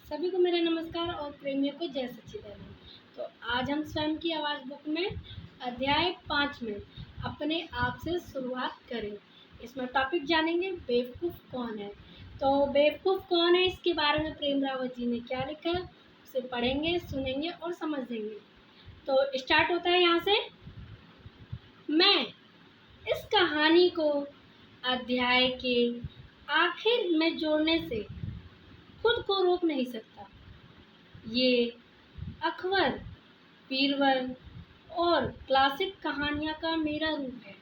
सभी को मेरा नमस्कार और प्रेमियों को जय सच्चिदानंद। तो आज हम स्वयं की आवाज़ बुक में अध्याय 5 में अपने आप से शुरुआत करें। इसमें टॉपिक जानेंगे बेवकूफ़ कौन है। तो बेवकूफ़ कौन है, इसके बारे में प्रेम रावत जी ने क्या लिखा है उसे पढ़ेंगे, सुनेंगे और समझेंगे। तो स्टार्ट होता है यहाँ से। मैं इस कहानी को अध्याय के आखिर में जोड़ने से खुद को रोक नहीं सकता। ये अकबर, बीरबल और क्लासिक कहानियाँ का मेरा रूप है।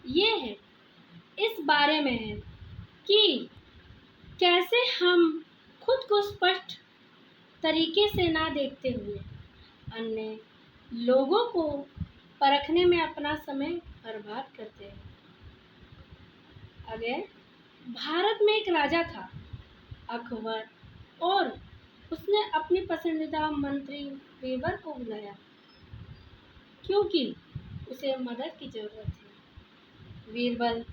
ये है इस बारे में है कि कैसे हम खुद को स्पष्ट तरीके से ना देखते हुए अन्य लोगों को परखने में अपना समय बर्बाद करते हैं। आगे, भारत में एक राजा था अकबर, और उसने अपनी पसंदीदा मंत्री बीरबल को बुलाया क्योंकि उसे मदद की जरूरत थी। बीरबल,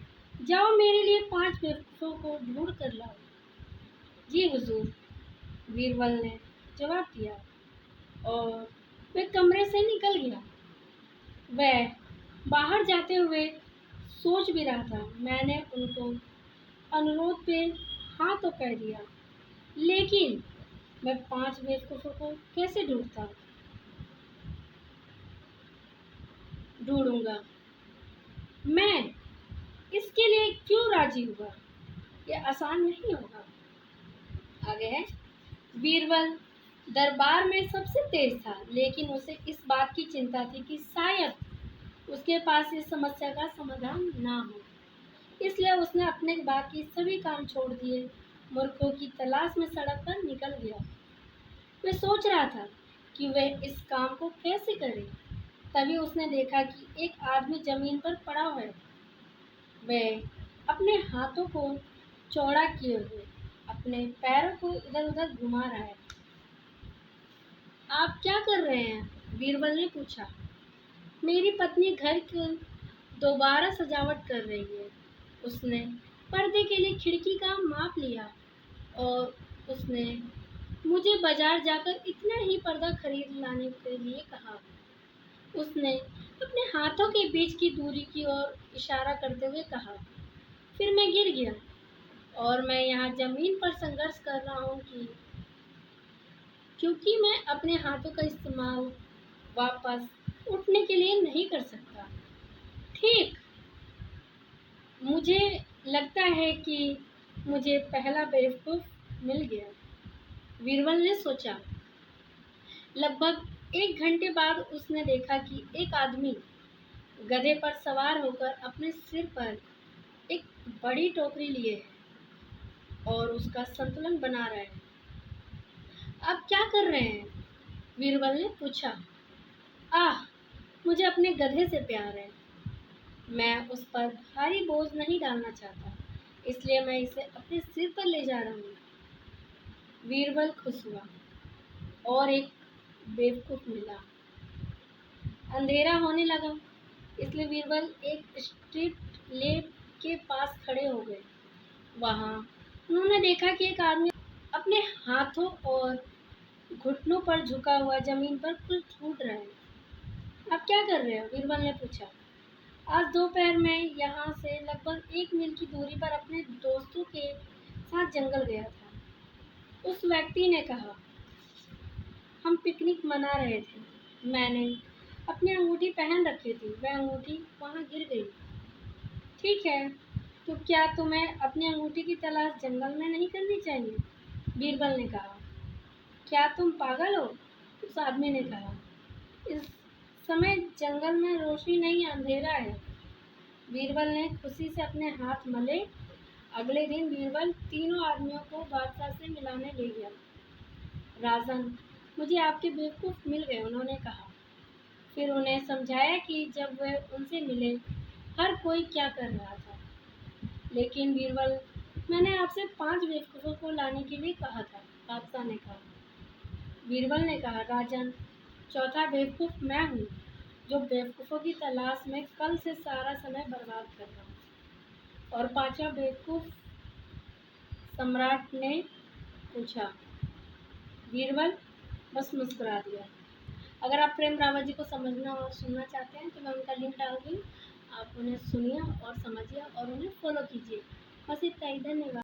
जाओ मेरे लिए 5 बेवकूफ़ों को ढूंढ कर लाओ। जी हुजूर, बीरबल ने जवाब दिया और वह कमरे से निकल गया। वह बाहर जाते हुए सोच भी रहा था, मैंने उनको अनुरोध पे हाँ तो कह दिया, लेकिन मैं 5 बेवकूफ़ों को कैसे ढूंढूंगा? मैं इसके लिए क्यों राजी हुआ? यह आसान नहीं होगा। आगे है, बीरबल दरबार में सबसे तेज था, लेकिन उसे इस बात की चिंता थी कि शायद उसके पास इस समस्या का समाधान ना हो। इसलिए उसने अपने बाकी सभी काम छोड़ दिए, मूर्खों की तलाश में सड़क पर निकल गया। वह सोच रहा था कि वह इस काम को कैसे करे। तभी उसने देखा कि एक आदमी जमीन पर पड़ा हुआ है। वह अपने हाथों को चौड़ा किए हुए अपने पैरों को इधर उधर घुमा रहा है। आप क्या कर रहे हैं? बीरबल ने पूछा। मेरी पत्नी घर की दोबारा सजावट कर रही है। उसने पर्दे के लिए खिड़की का माप लिया और उसने मुझे बाजार जाकर इतना ही पर्दा खरीद लाने के लिए कहा। उसने अपने हाथों के बीच की दूरी की ओर इशारा करते हुए कहा। फिर मैं गिर गया और मैं यहाँ जमीन पर संघर्ष कर रहा हूँ क्योंकि मैं अपने हाथों का इस्तेमाल वापस उठने के लिए नहीं कर सकता। ठीक, मुझे लगता है कि मुझे पहला बेवकूफ़ मिल गया, बीरबल ने सोचा। लगभग 1 घंटे बाद उसने देखा कि एक आदमी गधे पर सवार होकर अपने सिर पर एक बड़ी टोकरी लिए है और उसका संतुलन बना रहा है। आप क्या कर रहे हैं? बीरबल ने पूछा। आह, मुझे अपने गधे से प्यार है। मैं उस पर भारी बोझ नहीं डालना चाहता, इसलिए मैं इसे अपने सिर पर ले जा रहा हूँ। बीरबल खुश हुआ और एक बेवकूफ़ मिला। अंधेरा होने लगा, इसलिए बीरबल एक स्ट्रीट लैंप के पास खड़े हो गए। वहाँ उन्होंने देखा कि एक आदमी अपने हाथों और घुटनों पर झुका हुआ जमीन पर कुछ ढूंढ रहा है। आप क्या कर रहे हो? बीरबल ने पूछा। आज दोपहर में यहाँ से लगभग 1 मील की दूरी पर अपने दोस्तों के साथ जंगल गया था। उस व्यक्ति ने कहा। हम पिकनिक मना रहे थे। मैंने अपनी अंगूठी पहन रखी थी। वह अंगूठी वहाँ गिर गई। ठीक है, तो क्या तुम्हें अपनी अंगूठी की तलाश जंगल में नहीं करनी चाहिए? बीरबल ने कहा। क्या तुम पागल हो? उस आदमी ने कहा। इस समय जंगल में रोशनी नहीं, अंधेरा है। बीरबल ने खुशी से अपने हाथ मले। अगले दिन बीरबल तीनों आदमियों को बादशाह से मिलाने ले गया। राजन, मुझे आपके बेवकूफ़ मिल गए, उन्होंने कहा। फिर उन्हें समझाया कि जब वह उनसे मिले हर कोई क्या कर रहा था। लेकिन बीरबल, मैंने आपसे 5 बेवकूफ़ों को लाने के लिए कहा था, बादशाह ने कहा। बीरबल ने कहा, राजन, चौथा बेवकूफ़ मैं हूँ, जो बेवकूफ़ों की तलाश में कल से सारा समय बर्बाद कर रहा हूँ। और 5वां बेवकूफ़? सम्राट ने पूछा। बीरबल बस मुस्कुरा दिया। अगर आप प्रेम रावत जी को समझना और सुनना चाहते हैं तो मैं उनका लिंक डाल दूँगी, आप उन्हें सुनिए और समझिए और उन्हें फॉलो कीजिए। बस इतना ही, धन्यवाद।